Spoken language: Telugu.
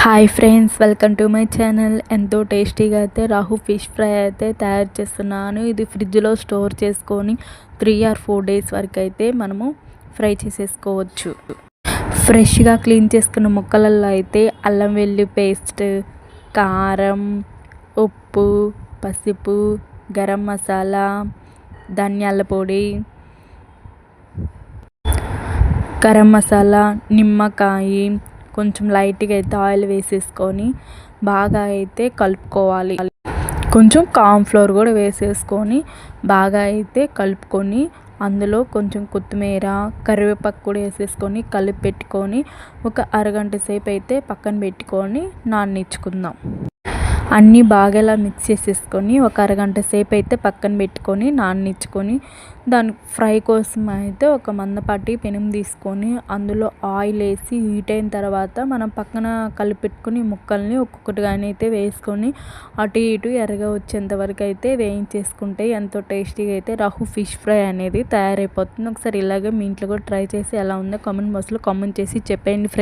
Hi friends, welcome to my channel. ఎంతో టేస్టీగా అయితే రాహు ఫిష్ ఫ్రై అయితే తయారు చేస్తున్నాను. ఇది ఫ్రిడ్జ్లో స్టోర్ చేసుకొని 3 or 4 days వరకు అయితే మనము ఫ్రై చేసేసుకోవచ్చు. ఫ్రెష్గా క్లీన్ చేసుకున్న ముక్కలలో అయితే అల్లం వెల్లుల్లి పేస్ట్, కారం, ఉప్పు, పసుపు, గరం మసాలా, ధనియాల పొడి, గరం మసాలా, నిమ్మకాయ, కొంచెం లైట్గా అయితే ఆయిల్ వేసేసుకొని బాగా అయితే కలుపుకోవాలి. కొంచెం కార్న్ఫ్లోర్ కూడా వేసేసుకొని బాగా అయితే కలుపుకొని అందులో కొంచెం కొత్తిమీర, కరివేపాకు కూడా వేసేసుకొని కలిపి పెట్టుకొని ఒక అరగంట సేపు అయితే పక్కన పెట్టుకొని నాననిచ్చుకుందాం. అన్నీ బాగా ఇలా మిక్స్ చేసేసుకొని ఒక అరగంట సేపు అయితే పక్కన పెట్టుకొని నాననిచ్చుకొని దాని ఫ్రై కోసం అయితే ఒక మందపాటి పెనం తీసుకొని అందులో ఆయిల్ వేసి హీట్ అయిన తర్వాత మనం పక్కన కలిపెట్టుకుని ముక్కల్ని ఒక్కొక్కటిగానే అయితే వేసుకొని అటు ఇటు ఎర్రగా వచ్చేంత వరకు అయితే వేయించేసుకుంటే ఎంతో టేస్టీగా అయితే రాహు ఫిష్ ఫ్రై అనేది తయారైపోతుంది. ఒకసారి ఇలాగే మీ ఇంట్లో కూడా ట్రై చేసి ఎలా ఉందో కామెంట్ బాక్స్లో కామెంట్ చేసి చెప్పండి ఫ్రెండ్స్.